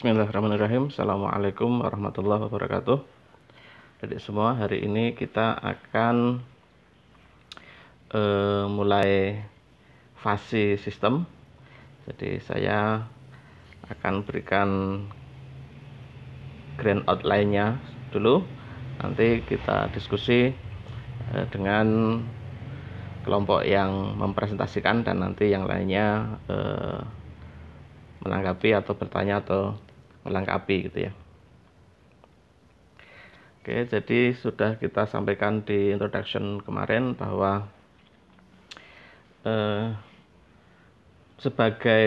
Bismillahirrahmanirrahim. Assalamualaikum warahmatullahi wabarakatuh. Jadi semua, hari ini kita akan mulai fase sistem. Jadi saya akan berikan grand outline-nya dulu. Nanti kita diskusi dengan kelompok yang mempresentasikan, dan nanti yang lainnya menanggapi atau bertanya atau melengkapi gitu ya. Oke, jadi sudah kita sampaikan di introduction kemarin bahwa sebagai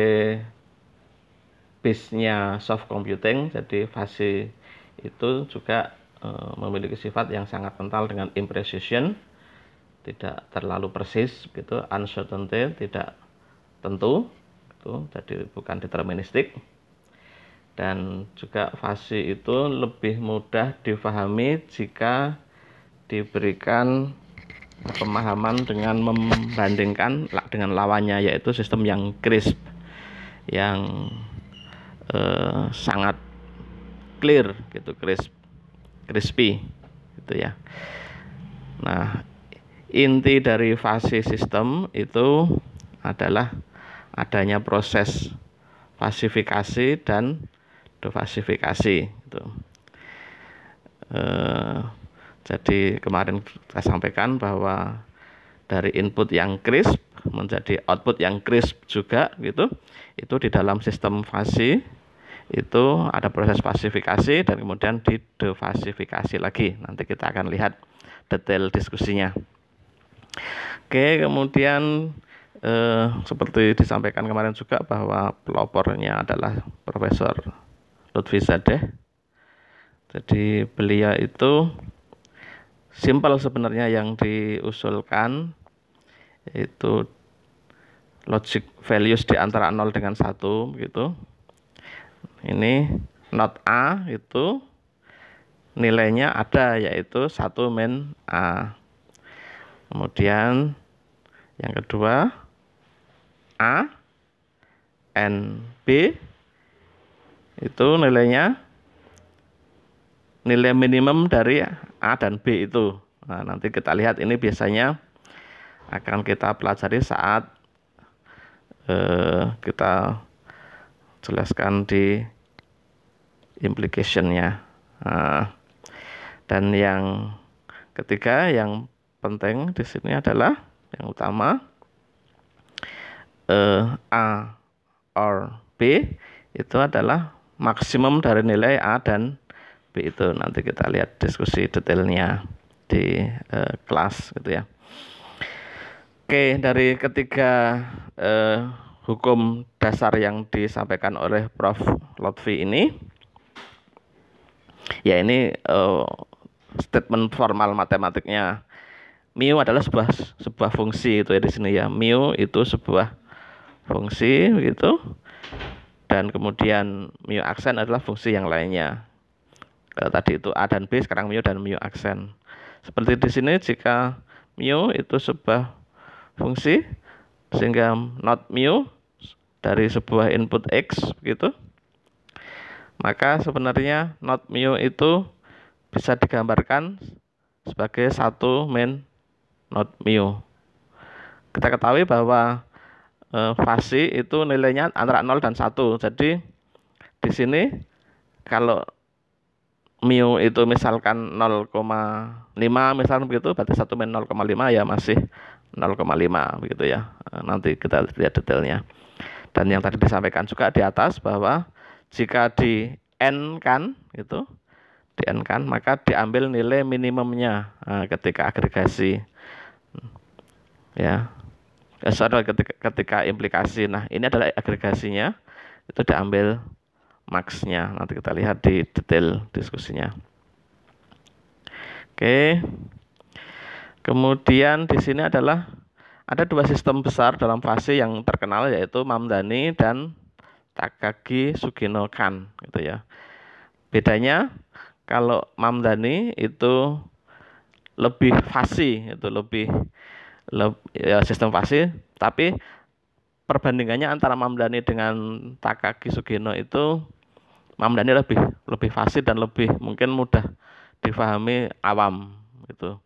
base-nya soft computing, jadi fase itu juga memiliki sifat yang sangat kental dengan imprecision, tidak terlalu persis gitu, uncertainty, tidak tentu gitu, jadi bukan deterministik. Dan juga fase itu lebih mudah difahami jika diberikan pemahaman dengan membandingkan dengan lawannya, yaitu sistem yang crisp, yang sangat clear gitu, crispy gitu ya. Nah, inti dari fase sistem itu adalah adanya proses fasifikasi dan defasifikasi gitu. Jadi kemarin saya sampaikan bahwa dari input yang crisp menjadi output yang crisp juga gitu, itu di dalam sistem fase itu ada proses fasifikasi dan kemudian didefasifikasi lagi. Nanti kita akan lihat detail diskusinya. Oke, kemudian seperti disampaikan kemarin juga bahwa pelopornya adalah Profesor Lutfi Zadeh. Jadi beliau itu simple sebenarnya yang diusulkan, yaitu logic values di antara 0 dengan 1 gitu. Ini not A itu nilainya ada, yaitu 1 min A. Kemudian yang kedua A and B itu nilainya nilai minimum dari A dan B itu. Nah, nanti kita lihat, ini biasanya akan kita pelajari saat kita jelaskan di implication-nya. Nah, dan yang ketiga yang penting di sini adalah yang utama, A or B itu adalah maksimum dari nilai A dan B itu. Nanti kita lihat diskusi detailnya di kelas gitu ya. Oke, dari ketiga hukum dasar yang disampaikan oleh Prof. Lutfi ini, ya ini statement formal matematiknya. Mu adalah sebuah fungsi itu ya di sini ya. Mu itu sebuah fungsi begitu, dan kemudian mu aksen adalah fungsi yang lainnya. Kalau tadi itu A dan B, sekarang mu dan mu aksen. Seperti di sini, jika mu itu sebuah fungsi, sehingga not mu dari sebuah input X begitu, maka sebenarnya not mu itu bisa digambarkan sebagai 1 min not mu. Kita ketahui bahwa fase itu nilainya antara 0 dan 1. Jadi di sini kalau mu itu misalkan 0,5 misalkan begitu, berarti 1 min 0,5 ya masih 0,5 begitu ya. Nanti kita lihat detailnya. Dan yang tadi disampaikan juga di atas bahwa jika di n kan gitu, di n kan, maka diambil nilai minimumnya ketika agregasi ya. Ketika implikasi. Nah, ini adalah agregasinya, itu diambil max-nya. Nanti kita lihat di detail diskusinya. Oke. Kemudian di sini adalah ada dua sistem besar dalam fase yang terkenal, yaitu Mamdani dan Takagi Sugino Kan gitu ya. Bedanya, kalau Mamdani itu lebih fase, itu lebih ya, sistem fase, tapi perbandingannya antara Mamdani dengan Takagi Sugino itu Mamdani lebih fasih dan lebih mungkin mudah difahami awam gitu.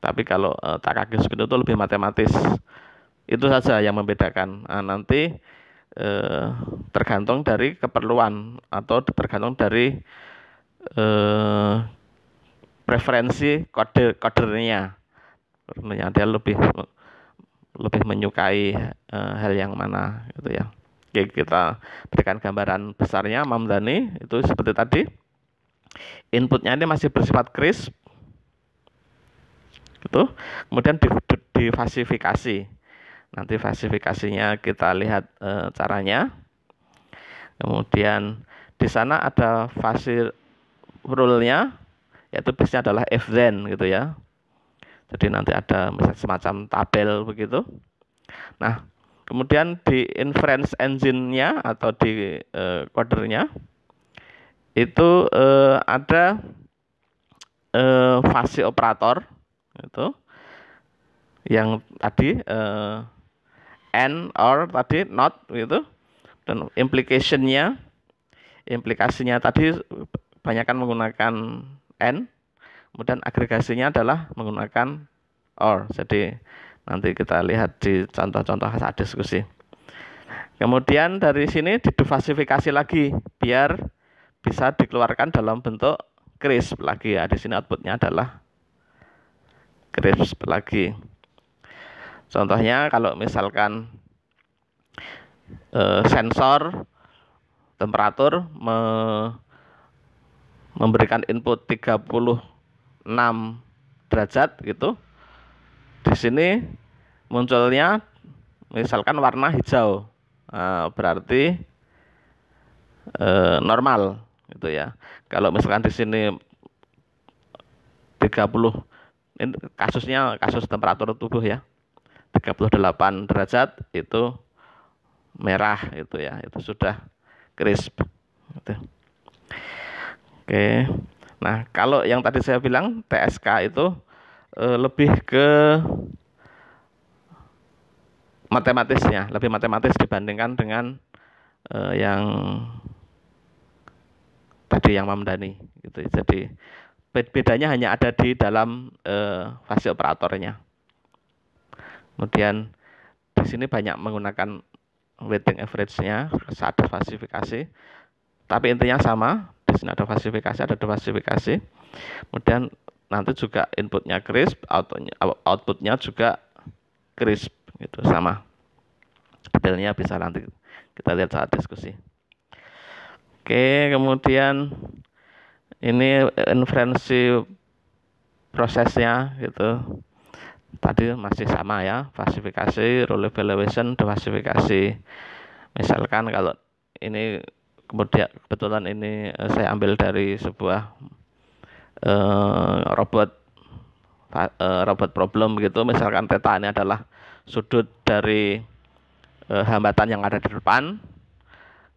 Tapi kalau Takagi Sugito itu lebih matematis. Itu saja yang membedakan. Nah, nanti tergantung dari keperluan atau tergantung dari preferensi kodernya. Dia lebih menyukai hal yang mana gitu ya. Oke, kita berikan gambaran besarnya. Mamdani itu seperti tadi, inputnya ini masih bersifat crisp gitu. Kemudian difasifikasi. Nanti fasifikasinya kita lihat caranya. Kemudian di sana ada fasi rule-nya, yaitu base-nya adalah if then gitu ya. Jadi nanti ada semacam tabel begitu. Nah, kemudian di inference engine-nya atau di codernya itu ada fasi operator itu yang tadi and, or, tadi not gitu. Dan implikasinya tadi banyakkan menggunakan and, kemudian agregasinya adalah menggunakan or. Jadi nanti kita lihat di contoh-contoh saat diskusi. Kemudian dari sini difasifikasi lagi biar bisa dikeluarkan dalam bentuk crisp lagi ya. Di sini outputnya adalah crisp lagi. Contohnya kalau misalkan sensor temperatur memberikan input 36 derajat gitu. Di sini munculnya misalkan warna hijau. Berarti normal gitu ya. Kalau misalkan di sini 30, ini kasus temperatur tubuh ya, 38 derajat itu merah itu ya, itu sudah crisp gitu. Oke. Nah, kalau yang tadi saya bilang TSK itu lebih ke matematisnya, lebih matematis dibandingkan dengan yang tadi yang Mamdani gitu. Jadi bedanya hanya ada di dalam fasi operatornya. Kemudian di sini banyak menggunakan weighting average-nya saat ada fasifikasi. Tapi intinya sama, di sini ada fasifikasi, ada defasifikasi. Kemudian nanti juga inputnya crisp, outputnya juga crisp gitu, sama. Detailnya bisa nanti kita lihat saat diskusi. Oke, kemudian ini inferensi prosesnya gitu. Tadi masih sama ya, fasifikasi, rule evaluation, defasifikasi. Misalkan kalau ini kemudian kebetulan ini saya ambil dari sebuah robot problem gitu. Misalkan theta ini adalah sudut dari hambatan yang ada di depan.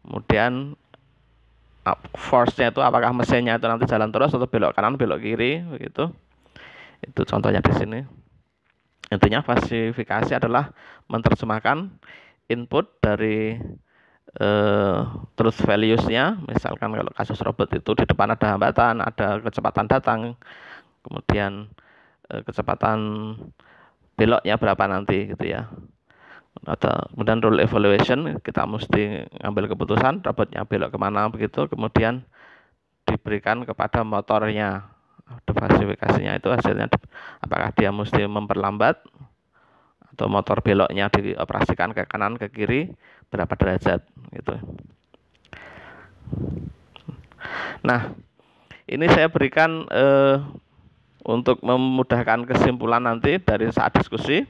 Kemudian force-nya itu apakah mesinnya itu nanti jalan terus atau belok kanan, belok kiri begitu. Itu contohnya di sini. Intinya fasifikasi adalah menerjemahkan input dari truth values-nya. Misalkan kalau kasus robot itu di depan ada hambatan, ada kecepatan datang, kemudian kecepatan beloknya berapa nanti gitu ya. Kemudian rule evaluation, kita mesti ngambil keputusan robotnya belok kemana begitu, kemudian diberikan kepada motornya. Defasifikasinya itu hasilnya apakah dia mesti memperlambat atau motor beloknya dioperasikan ke kanan ke kiri berapa derajat gitu. Nah, ini saya berikan untuk memudahkan kesimpulan nanti dari saat diskusi.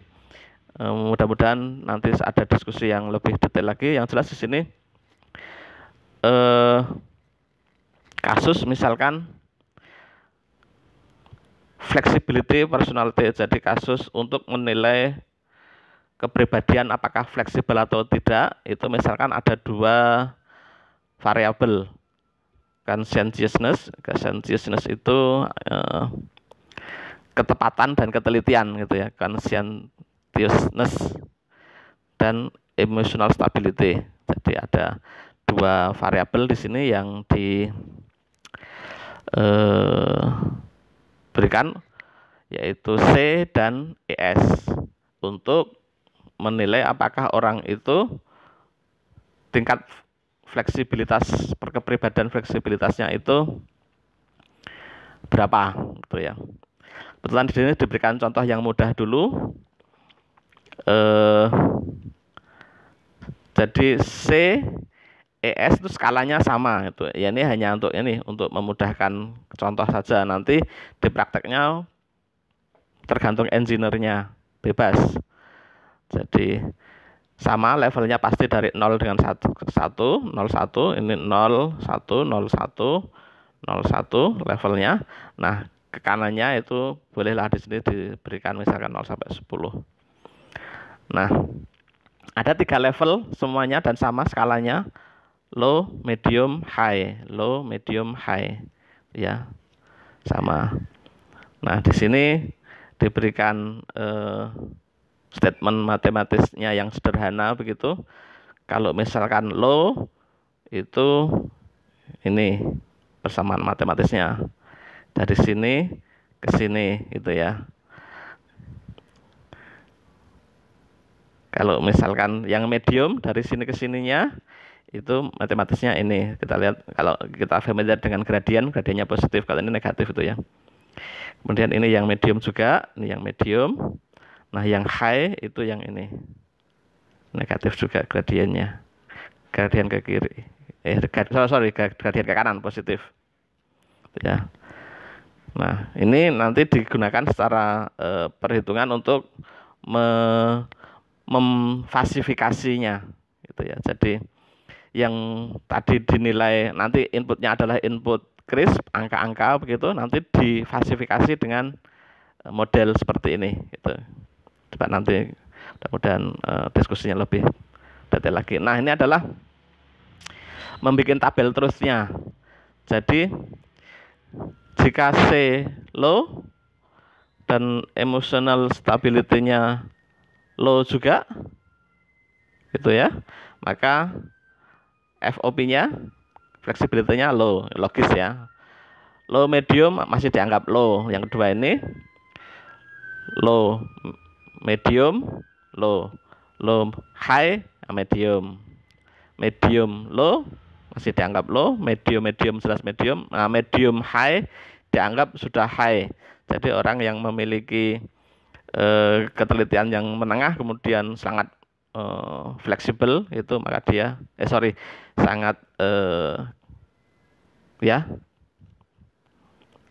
Mudah-mudahan nanti ada diskusi yang lebih detail lagi. Yang jelas di sini kasus misalkan flexibility personality, jadi kasus untuk menilai kepribadian apakah fleksibel atau tidak, itu misalkan ada dua variabel, conscientiousness itu ketepatan dan ketelitian gitu ya, conscientiousness dan emotional stability. Jadi ada dua variabel di sini yang diberikan, yaitu C dan ES, untuk menilai apakah orang itu tingkat fleksibilitas kepribadian fleksibilitasnya itu berapa, gitu ya. Kebetulan di sini diberikan contoh yang mudah dulu. Jadi C ES itu skalanya sama itu. Ya ini hanya untuk memudahkan contoh saja. Nanti di prakteknya tergantung engineer-nya, bebas. Jadi sama levelnya pasti dari 0 dengan 1, 01, ini 0, 1, 01, 01 levelnya. Nah, ke kanannya itu bolehlah di sini diberikan misalkan 0 sampai 10. Nah, ada 3 level semuanya dan sama skalanya, low, medium, high, low, medium, high, ya, sama. Nah, di sini diberikan statement matematisnya yang sederhana begitu. Kalau misalkan low itu ini persamaan matematisnya dari sini ke sini gitu ya. Kalau misalkan yang medium dari sini ke sininya itu matematisnya ini. Kita lihat kalau kita familiar dengan gradiennya positif, kalau ini negatif itu ya. Kemudian ini yang medium juga, ini yang medium. Nah, yang high itu yang ini. Negatif juga gradiennya. Gradien ke kiri. Gradien ke kanan positif. Ya. Nah, ini nanti digunakan secara perhitungan untuk memfasifikasinya gitu ya. Jadi yang tadi dinilai nanti inputnya adalah input crisp, angka-angka begitu, nanti difasifikasi dengan model seperti ini gitu. Coba nanti mudah-mudahan diskusinya lebih detail lagi. Nah, ini adalah membuat tabel terusnya. Jadi jika C low dan emotional stability-nya low juga gitu ya, maka FOP-nya fleksibilitasnya low, logis ya. Low medium masih dianggap low. Yang kedua ini low medium low, low high medium, medium low masih dianggap low, medium jelas medium. Nah, medium high dianggap sudah high. Jadi orang yang memiliki ketelitian yang menengah kemudian sangat fleksibel itu, maka dia sangat ya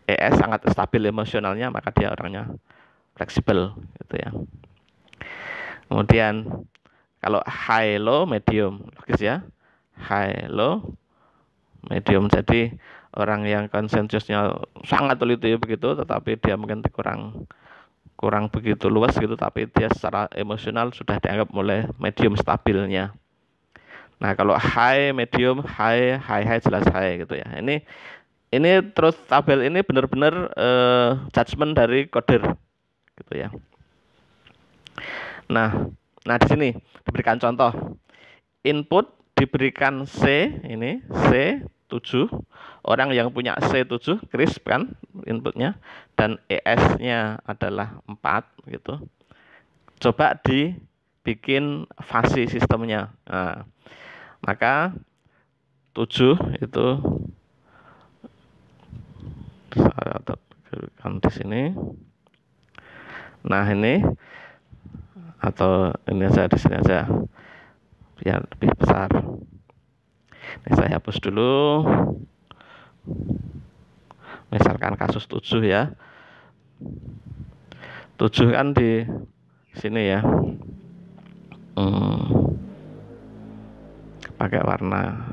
ES sangat stabil emosionalnya, maka dia orangnya fleksibel gitu ya. Kemudian kalau high low medium, logis ya, high low medium. Jadi orang yang konsensusnya sangat teliti begitu, tetapi dia mungkin kurang begitu luas gitu, tapi dia secara emosional sudah dianggap mulai medium stabilnya. Nah, kalau high, medium, high jelas high gitu ya. Ini terus tabel ini benar-benar judgement dari coder gitu ya. Nah di sini diberikan contoh. Input diberikan C, ini C 7. Orang yang punya C7 crisp kan inputnya, dan ES-nya adalah 4 gitu. Coba dibikin fasi sistemnya. Nah, maka 7 itu saya tekan di sini. Nah, ini atau ini aja di sini aja biar lebih besar. Ini saya hapus dulu. Misalkan kasus 7 ya. 7 kan di sini ya. Pakai warna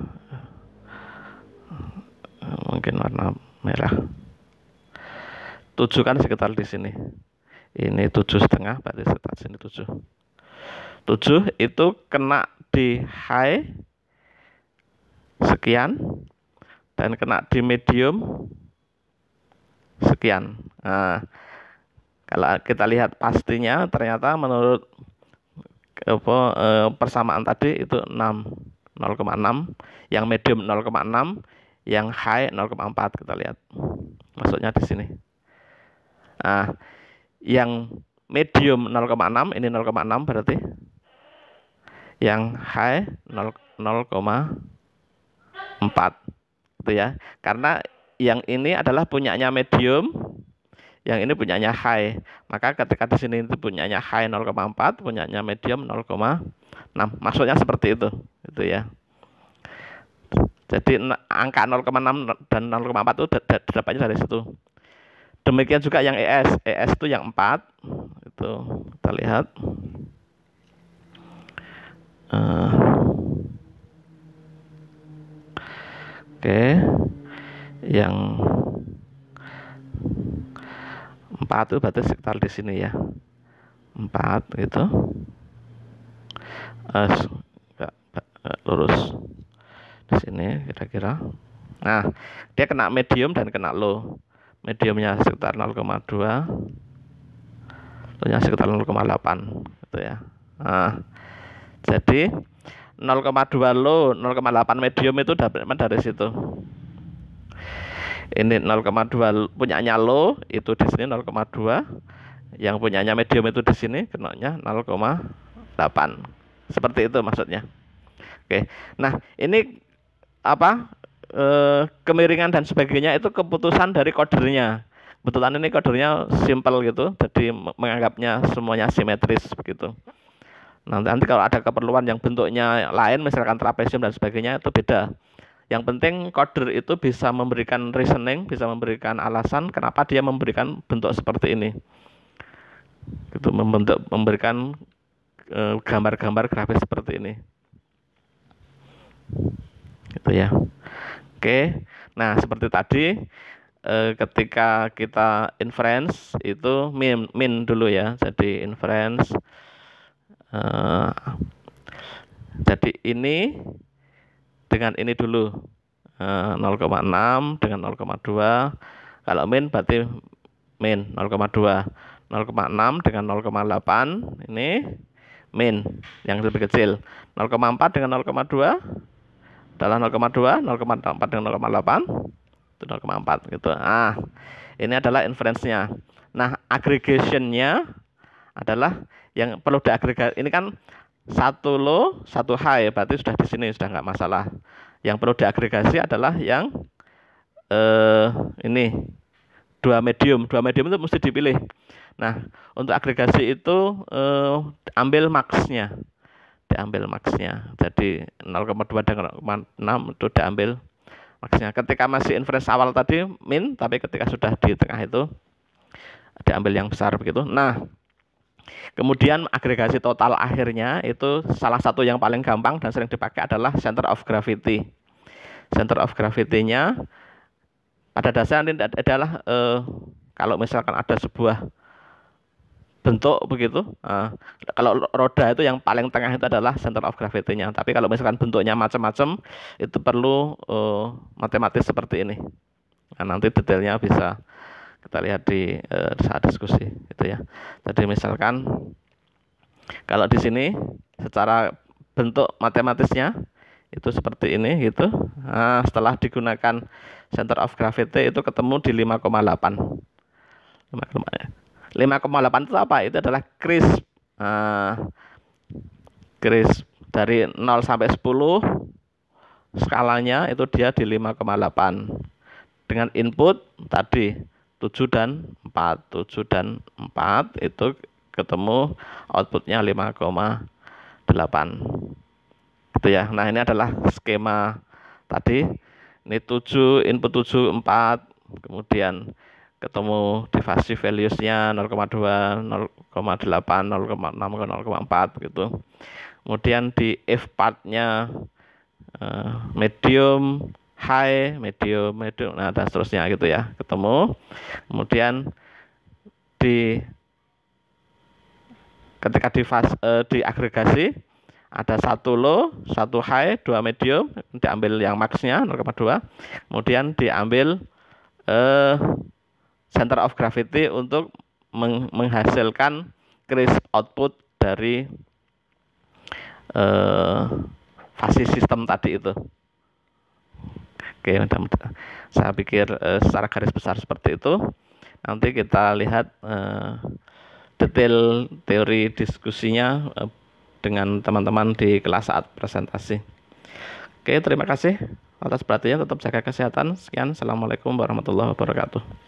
mungkin warna merah. 7 kan sekitar di sini. Ini 7,5 berarti sekitar sini 7. 7 itu kena di high sekian dan kena di medium sekian. Nah, kalau kita lihat pastinya ternyata menurut persamaan tadi itu 6. 0,6, yang medium 0,6, yang high 0,4. Kita lihat maksudnya di sini. Nah, yang medium 0,6 ini 0,6 berarti, yang high 0,4 gitu ya. Karena yang ini adalah punyanya medium, yang ini punyanya high. Maka ketika di sini itu punyanya high 0,4, punyanya medium 0,6. Maksudnya seperti itu, gitu ya. Jadi angka 0,6 dan 0,4 itu dapatnya dari situ. Demikian juga yang ES itu yang 4. Itu kita lihat. Oke. Yang 4 itu berarti sekitar di sini ya. 4 gitu. Lurus di sini kira-kira. Nah, dia kena medium dan kena low. Mediumnya sekitar 0,2, lownya sekitar 0,8 gitu ya. Nah, jadi 0,2 low, 0,8 medium itu dapat dari situ. Ini 0,2 punyanya low itu di sini 0,2, yang punyanya medium itu di sini kenanya 0,8. Seperti itu maksudnya. Oke. Nah, ini apa? Kemiringan dan sebagainya itu keputusan dari kodernya. Kebetulan ini kodernya simple gitu, jadi menganggapnya semuanya simetris begitu. Nanti kalau ada keperluan yang bentuknya lain, misalkan trapesium dan sebagainya, itu beda. Yang penting coder itu bisa memberikan reasoning, bisa memberikan alasan kenapa dia memberikan bentuk seperti ini. Gitu, memberikan gambar-gambar grafis seperti ini. Gitu ya. Oke. Nah, seperti tadi ketika kita inference itu min dulu ya. Jadi inference jadi ini dengan ini dulu 0,6 dengan 0,2. Kalau min berarti min 0,2. 0,6 dengan 0,8 ini min yang lebih kecil. 0,4 dengan 0,2 adalah 0,2, 0,4 dengan 0,8 itu 0,4 gitu. Ah, ini adalah inference-nya. Nah, aggregation-nya adalah yang perlu diagregasi. Ini kan satu low, satu high, berarti sudah di sini sudah nggak masalah. Yang perlu diagregasi adalah yang ini dua medium itu mesti dipilih. Nah, untuk agregasi itu ambil max-nya. Diambil max-nya. Jadi 0,2 dan 0,6 itu diambil max-nya. Ketika masih inference awal tadi min, tapi ketika sudah di tengah itu diambil yang besar begitu. Nah, kemudian agregasi total akhirnya itu salah satu yang paling gampang dan sering dipakai adalah center of gravity. Center of gravity-nya pada dasarnya adalah kalau misalkan ada sebuah bentuk begitu, kalau roda itu yang paling tengah itu adalah center of gravity-nya. Tapi kalau misalkan bentuknya macam-macam, itu perlu matematis seperti ini. Nah, nanti detailnya bisa kita lihat di saat diskusi, gitu ya. Jadi misalkan kalau di sini secara bentuk matematisnya itu seperti ini, gitu. Nah, setelah digunakan center of gravity itu ketemu di 5,8. 5,8 itu apa? Itu adalah crisp. Crisp dari 0 sampai 10 skalanya itu dia di 5,8. Dengan input tadi 7 dan 4. 7 dan 4 itu ketemu outputnya 5,8. Gitu ya. Nah, ini adalah skema tadi. Ini 7, input 7, 4, kemudian ketemu divasi values-nya 0,2, 0,8, 0,6, 0,4 gitu. Kemudian di if part-nya medium, high, medium, nah dan seterusnya gitu ya, ketemu. Kemudian ketika di agregasi ada satu low, satu high, dua medium, diambil yang max-nya 0,2. Kemudian diambil center of gravity untuk menghasilkan crisp output dari representasi sistem tadi itu. Oke, mudah-mudahan. Saya pikir secara garis besar seperti itu. Nanti kita lihat detail teori diskusinya dengan teman-teman di kelas saat presentasi. Oke, terima kasih atas perhatiannya. Tetap jaga kesehatan. Sekian. Assalamualaikum warahmatullahi wabarakatuh.